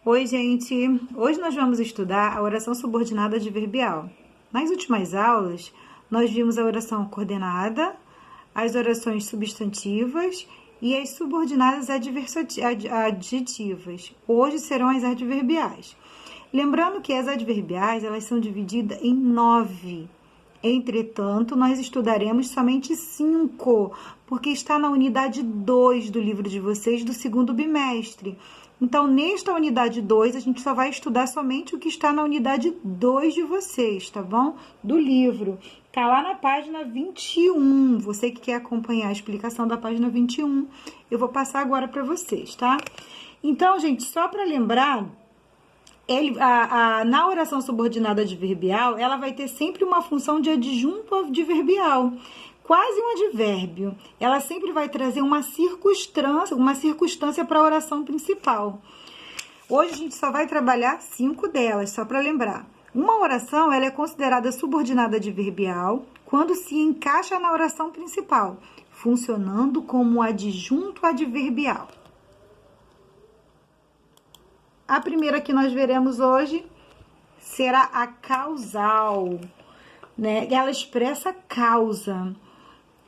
Oi, gente! Hoje nós vamos estudar a oração subordinada adverbial. Nas últimas aulas, nós vimos a oração coordenada, as orações substantivas e as subordinadas adjetivas. Hoje serão as adverbiais. Lembrando que as adverbiais, elas são divididas em 9. Entretanto, nós estudaremos somente 5, porque está na unidade 2 do livro de vocês do segundo bimestre. Então, nesta unidade 2, a gente só vai estudar somente o que está na unidade 2 de vocês, tá bom? Do livro. Tá lá na página 21. Você que quer acompanhar a explicação da página 21, eu vou passar agora para vocês, tá? Então, gente, só para lembrar, na oração subordinada adverbial, ela vai ter sempre uma função de adjunto adverbial, quase um advérbio. Ela sempre vai trazer uma circunstância para a oração principal. Hoje a gente só vai trabalhar 5 delas, só para lembrar. Uma oração, ela é considerada subordinada adverbial quando se encaixa na oração principal, funcionando como adjunto adverbial. A primeira que nós veremos hoje será a causal, né? Ela expressa causa.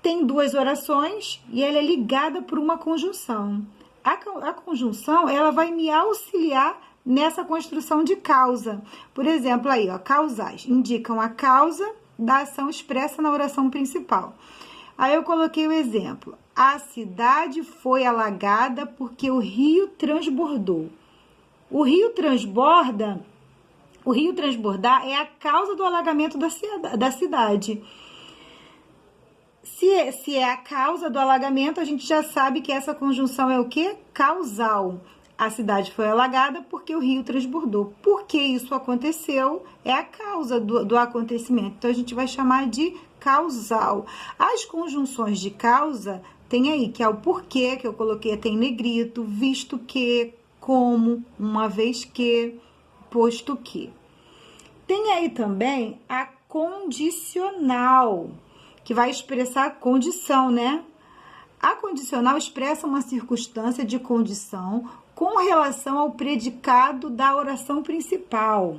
Tem 2 orações e ela é ligada por uma conjunção. A conjunção, ela vai me auxiliar nessa construção de causa. Por exemplo, aí, ó, causais indicam a causa da ação expressa na oração principal. Aí eu coloquei o exemplo. A cidade foi alagada porque o rio transbordou. O rio transbordar é a causa do alagamento da cidade. Se é a causa do alagamento, a gente já sabe que essa conjunção é o quê? Causal. A cidade foi alagada porque o rio transbordou. Por que isso aconteceu? É a causa do acontecimento. Então, a gente vai chamar de causal. As conjunções de causa, tem aí, que é o porquê, que eu coloquei até em negrito, visto que, como, uma vez que, posto que. Tem aí também a condicional, que vai expressar a condição, né? A condicional expressa uma circunstância de condição com relação ao predicado da oração principal.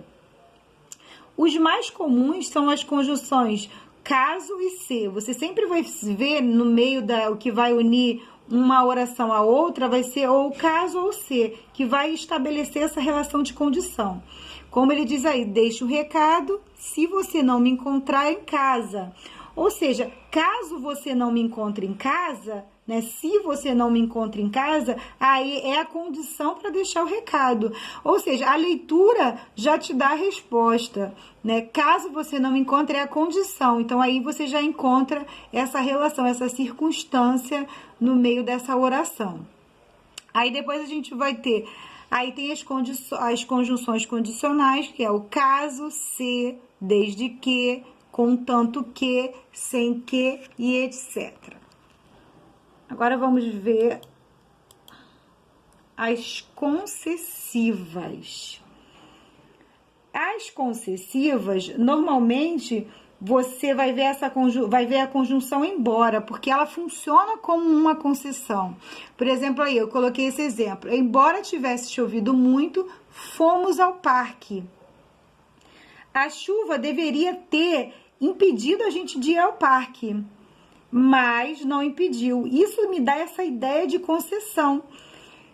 Os mais comuns são as conjunções caso e se. Você sempre vai ver no meio o que vai unir uma oração a outra, vai ser ou caso ou se, que vai estabelecer essa relação de condição. Como ele diz aí, deixa o recado se você não me encontrar em casa. Ou seja, caso você não me encontre em casa, né? Se você não me encontra em casa, aí é a condição para deixar o recado. Ou seja, a leitura já te dá a resposta, né? Caso você não me encontre, é a condição. Então, aí você já encontra essa relação, essa circunstância no meio dessa oração. Aí depois a gente vai ter... Aí tem as conjunções condicionais, que é o caso, se, desde que, contanto que, sem que e etc. Agora vamos ver as concessivas. As concessivas, normalmente, você vai ver a conjunção embora, porque ela funciona como uma concessão. Por exemplo, aí eu coloquei esse exemplo. Embora tivesse chovido muito, fomos ao parque. A chuva deveria ter impedido a gente de ir ao parque, mas não impediu. Isso me dá essa ideia de concessão.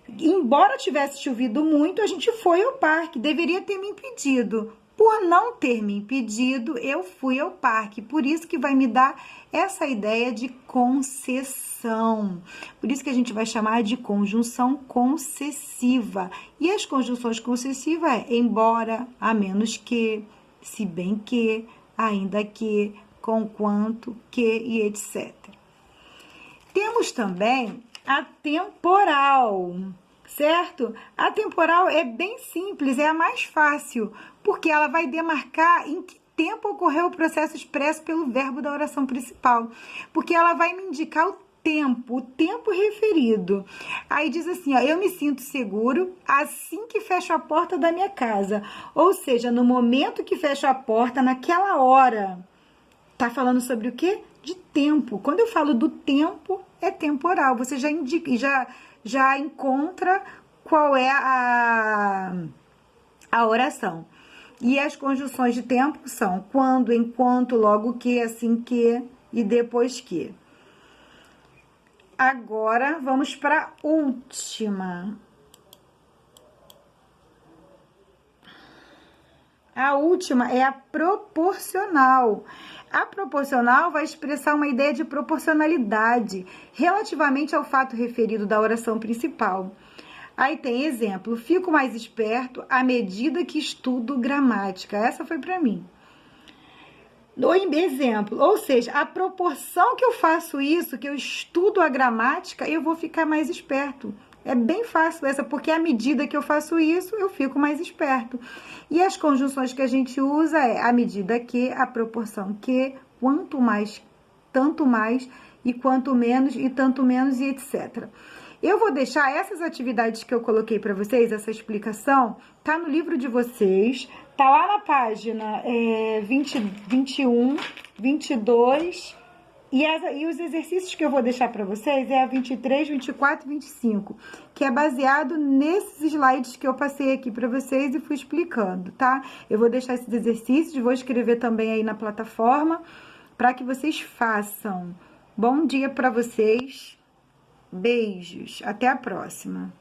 Embora tivesse chovido muito, a gente foi ao parque. Deveria ter me impedido. Por não ter me impedido, eu fui ao parque. Por isso que vai me dar essa ideia de concessão. Por isso que a gente vai chamar de conjunção concessiva. E as conjunções concessivas é embora, a menos que, se bem que, ainda que, conquanto, que e etc. Temos também a temporal, certo? A temporal é bem simples, é a mais fácil, porque ela vai demarcar em que tempo ocorreu o processo expresso pelo verbo da oração principal, porque ela vai me indicar o tempo referido. Aí diz assim, ó, eu me sinto seguro assim que fecho a porta da minha casa, ou seja, no momento que fecho a porta, naquela hora. Tá falando sobre o quê? De tempo. Quando eu falo do tempo, é temporal. Você já indica, já encontra qual é a oração. E as conjunções de tempo são quando, enquanto, logo que, assim que e depois que. Agora, vamos para a última. A última é a proporcional. A proporcional vai expressar uma ideia de proporcionalidade relativamente ao fato referido da oração principal. Aí tem exemplo, fico mais esperto à medida que estudo gramática. Essa foi para mim. Exemplo, ou seja, a proporção que eu faço isso, que eu estudo a gramática, eu vou ficar mais esperto. É bem fácil essa, porque à medida que eu faço isso, eu fico mais esperto. E as conjunções que a gente usa é à medida que, a proporção que, quanto mais, tanto mais, e quanto menos, e tanto menos, e etc. Eu vou deixar essas atividades que eu coloquei para vocês, essa explicação, tá no livro de vocês, tá lá na página 21, 22, e os exercícios que eu vou deixar para vocês é a 23, 24 e 25, que é baseado nesses slides que eu passei aqui para vocês e fui explicando, tá? Eu vou deixar esses exercícios, vou escrever também aí na plataforma, para que vocês façam. Bom dia para vocês. Beijos, até a próxima.